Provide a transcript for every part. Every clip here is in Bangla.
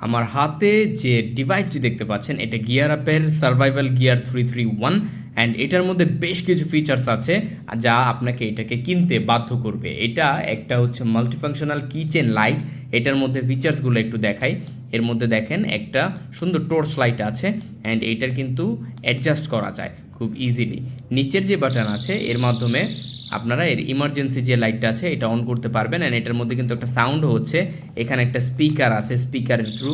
আমার হাতে যে ডিভাইসটি দেখতে পাচ্ছেন এটা গিয়ার আপের সার্ভাইভাল গিয়ার 331 অ্যান্ড এটার মধ্যে বেশ কিছু ফিচার্স আছে যা আপনাকে এটাকে কিনতে বাধ্য করবে। এটা একটা হচ্ছে মাল্টিফাংশনাল কিচেন লাইট। এটার মধ্যে ফিচার্সগুলো একটু দেখাই। এর মধ্যে দেখেন একটা সুন্দর টর্চ লাইট আছে অ্যান্ড এইটার কিন্তু অ্যাডজাস্ট করা যায় খুব ইজিলি। নিচের যে বাটন আছে এর মাধ্যমে আপনারা এর ইমার্জেন্সি যে লাইটটা আছে এটা অন করতে পারবেন অ্যান্ড এটার মধ্যে কিন্তু একটা সাউন্ডও হচ্ছে। এখানে একটা স্পিকার আছে, স্পিকারের through.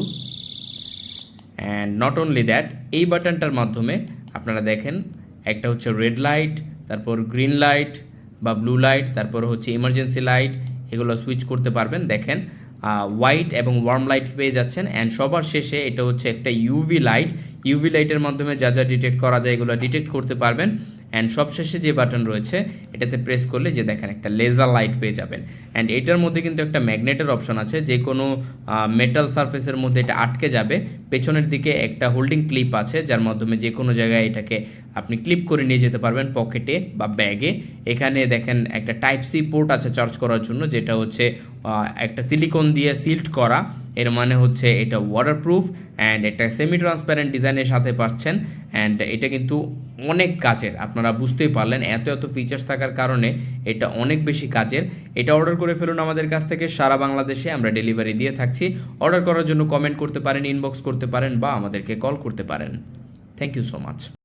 And not only that, এই বাটনটার মাধ্যমে আপনারা দেখেন একটা হচ্ছে রেড লাইট, তারপর গ্রিন লাইট বা ব্লু লাইট, তারপর হচ্ছে ইমার্জেন্সি লাইট, এগুলো সুইচ করতে পারবেন। দেখেন হোয়াইট এবং ওয়ার্ম লাইট পেয়ে যাচ্ছেন অ্যান্ড সবার শেষে এটা হচ্ছে একটা ইউভি লাইট। ইউভি লাইটের মাধ্যমে যা যা ডিটেক্ট করা যায় এগুলো ডিটেক্ট করতে পারবেন। অ্যান্ড সবশেষে যে বাটন রয়েছে এটাতে প্রেস করলে যে দেখেন একটা লেজার লাইট পেয়ে যাবেন। অ্যান্ড এটার মধ্যে কিন্তু একটা ম্যাগনেটের অপশন আছে, যে কোনো মেটাল সারফেসের মধ্যে এটা আটকে যাবে। পেছনের দিকে একটা হোল্ডিং ক্লিপ আছে যার মাধ্যমে যে কোনো জায়গায় এটাকে আপনি ক্লিপ করে নিয়ে যেতে পারবেন, পকেটে বা ব্যাগে। এখানে দেখেন একটা টাইপ সি পোর্ট আছে চার্জ করার জন্য, যেটা হচ্ছে একটা সিলিকন দিয়ে সিল্ড করা। এর মানে হচ্ছে এটা ওয়াটারপ্রুফ অ্যান্ড একটা সেমি ট্রান্সপারেন্ট ডিজাইনের সাথে পাচ্ছেন। অ্যান্ড এটা কিন্তু অনেক কাজের, আপনারা বুঝতেই পারলেন এত এত ফিচার্স থাকার কারণে এটা অনেক বেশি কাজের। এটা অর্ডার করে ফেলুন আমাদের কাছ থেকে, সারা বাংলাদেশে আমরা ডেলিভারি দিয়ে থাকছি। অর্ডার করার জন্য কমেন্ট করতে পারেন, ইনবক্স করতে পারেন বা আমাদেরকে কল করতে পারেন। Thank you so much.